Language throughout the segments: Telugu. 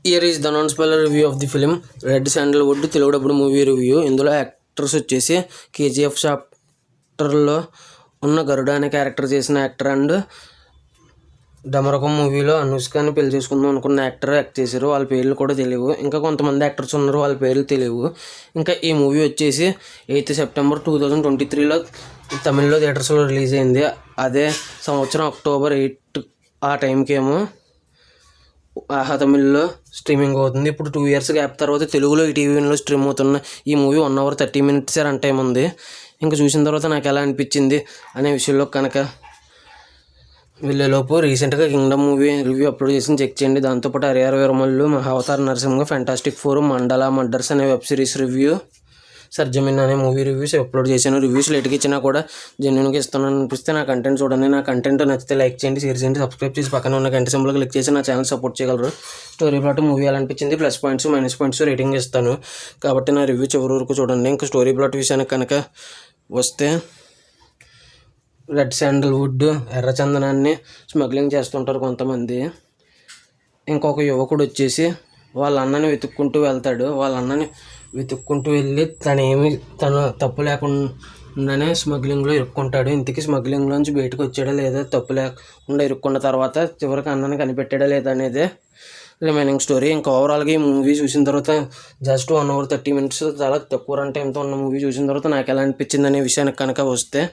Here is the non-spoiler review of the film Red Sandalwood Telugu డబ్బుడు movie review. ఇందులో యాక్టర్స్ వచ్చేసి కేజీఎఫ్ చాప్టర్లో ఉన్న గరుడ అనే క్యారెక్టర్ చేసిన యాక్టర్ అండ్ డమరకం మూవీలో అనుష్కని పెళ్లి చేసుకుందాం అనుకున్న యాక్టర్ యాక్ట్ చేశారు. వాళ్ళ పేర్లు కూడా తెలియవు. ఇంకా కొంతమంది యాక్టర్స్ ఉన్నారు, వాళ్ళ పేర్లు తెలియవు. ఇంకా ఈ మూవీ వచ్చేసి 8 సెప్టెంబర్ 2023లో తమిళ్లో థియేటర్స్లో రిలీజ్ అయింది. అదే సంవత్సరం అక్టోబర్ 8 ఆ టైంకేమో ఆహా తమిళ్లో స్ట్రీమింగ్ అవుతుంది. ఇప్పుడు 2 ఇయర్స్ గ్యాప్ తర్వాత తెలుగులో ఈటీవీలో స్ట్రీమ్ అవుతున్న ఈ movie 1 hour 30 minutes run time ఉంది. ఇంకా చూసిన తర్వాత నాకు ఎలా అనిపించింది అనే విషయంలో కనుక వెళ్ళేలోపు రీసెంట్గా కింగ్డమ్ మూవీ రివ్యూ అప్లోడ్ చేసి చెక్ చేయండి. దాంతోపాటు Harihara Veeramallu, Avatar Narasimha, fantastic four, మండల మర్డర్స్ అనే వెబ్ సిరీస్ రివ్యూ, సర్జమిన్ అనే మూవీ రివ్యూస్ అప్లోడ్ చేశాను. రివ్యూస్ లేట్గా ఇచ్చినా కూడా జెన్యున్గా ఇస్తున్నాను అనిపిస్తే నా కంటెంట్ చూడండి. నా కంటెంట్ నచ్చితే లైక్ చేయండి, షేర్ చేయండి, సబ్స్క్రైబ్ చేసి పక్కన ఉన్న గంట సింబల్ క్లిక్ చేసి నా ఛానల్ సపోర్ట్ చేయగలరు. స్టోరీ ప్లాట్ మూవీ ఎలా అనిపించింది, plus points minus points rating ఇస్తాను. కాబట్టి నా రివ్యూ చివరి వరకు చూడండి. ఇంకా స్టోరీ ప్లాట్ విషయానికి కనుక వస్తే, రెడ్ శాండల్వుడ్ ఎర్రచందనాన్ని స్మగ్లింగ్ చేస్తుంటారు కొంతమంది. ఇంకొక యువకుడు వచ్చేసి వాళ్ళ అన్నని వెతుక్కుంటూ వెళ్తాడు. వాళ్ళ అన్నని వెతుక్కుంటూ వెళ్ళి తను తప్పు లేకుండానే స్మగ్లింగ్లో ఇరుక్కుంటాడు. ఇంతకీ స్మగ్లింగ్లోంచి బయటకు వచ్చాడా లేదా, తప్పు లేకుండా ఇరుక్కున్న తర్వాత చివరికి అన్నని కనిపెట్టాడా లేదా అనేది రిమైనింగ్ స్టోరీ. ఇంకా ఓవరాల్గా ఈ మూవీ చూసిన తర్వాత జస్ట్ 1 hour 30 minutes చాలా తక్కువ రన్ టైంతో ఉన్న మూవీ చూసిన తర్వాత నాకు ఎలా అనిపించింది అనే విషయానికి కనుక వస్తే,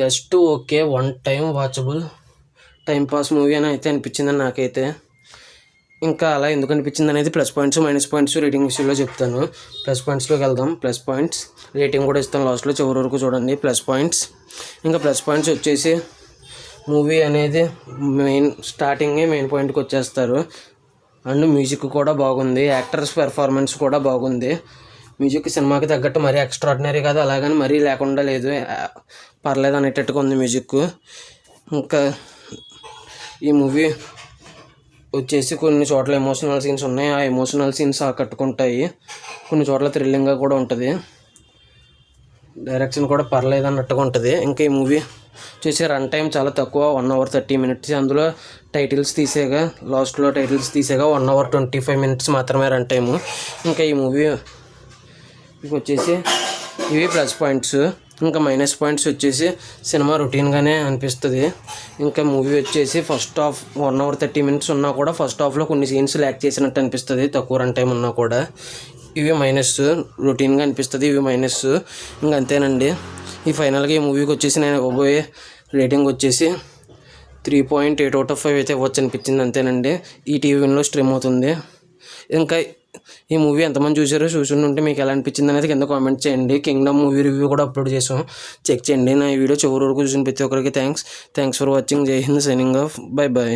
just okay, one time watchable time pass movie అని అయితే అనిపించిందని నాకైతే. ఇంకా అలా ఎందుకు అనిపించింది అనేది plus points minus points rating విషయంలో చెప్తాను. ప్లస్ పాయింట్స్లోకి వెళ్దాం. ప్లస్ పాయింట్స్ రేటింగ్ కూడా ఇస్తాను లాస్ట్లో, చివరి వరకు చూడండి. ప్లస్ పాయింట్స్ వచ్చేసి మూవీ అనేది స్టార్టింగే మెయిన్ పాయింట్కి వచ్చేస్తారు. అండ్ మ్యూజిక్ కూడా బాగుంది, యాక్టర్స్ పెర్ఫార్మెన్స్ కూడా బాగుంది. మ్యూజిక్ సినిమాకి తగ్గట్టు మరీ ఎక్స్ట్రాడినరీ కాదు, అలాగని మరీ లేకుండా లేదు, పర్లేదు అనేటట్టుగా ఉంది మ్యూజిక్. ఇంకా ఈ మూవీ వచ్చేసి కొన్ని చోట్ల ఎమోషనల్ సీన్స్ ఉన్నాయి. ఆ ఎమోషనల్ సీన్స్ ఆకట్టుకుంటాయి. కొన్ని చోట్ల థ్రిల్లింగ్గా కూడా ఉంటుంది. డైరెక్షన్ కూడా పర్లేదు అన్నట్టుగా ఉంటుంది. ఇంకా ఈ మూవీ వచ్చేసి రన్ టైం చాలా తక్కువ, 1 hour 30 minutes. అందులో లాస్ట్లో టైటిల్స్ తీసేగా 1 hour 25 minutes మాత్రమే రన్ టైము. ఇంకా ఈ మూవీ వచ్చేసి ఇవి ప్లస్ పాయింట్స్. ఇంకా మైనస్ పాయింట్స్ వచ్చేసి సినిమా రొటీన్గానే అనిపిస్తుంది. ఇంకా మూవీ వచ్చేసి ఫస్ట్ హాఫ్ 1 hour 30 minutes ఉన్నా కూడా ఫస్ట్ హాఫ్లో కొన్ని సీన్స్ ల్యాక్ చేసినట్టు అనిపిస్తుంది, తక్కువ రన్ టైం ఉన్నా కూడా. ఇవి మైనస్, రొటీన్గా అనిపిస్తుంది. ఇవి మైనస్. ఇంకా అంతేనండి. ఈ ఫైనల్గా ఈ మూవీకి వచ్చేసి నేను ఇవ్వబోయే రేటింగ్ వచ్చేసి 3.8 out of 5 అయితే ఇవ్వచ్చు అనిపించింది. అంతేనండి. ఈ టీవీలో స్ట్రీమ్ అవుతుంది. ఇంకా ఈ మూవీ ఎంతమంది చూసుంటే మీకు ఎలా అనిపించింది అనేది కింద కామెంట్ చేయండి. కింగ్డమ్ మూవీ రివ్యూ కూడా అప్లోడ్ చేసాం, చెక్ చేయండి. నా ఈ వీడియో చివరి వరకు చూసిన ప్రతి ఒక్కరికి థ్యాంక్స్ ఫర్ వాచింగ్. జై హింద్, సైనింగ్ ఆఫ్, బై.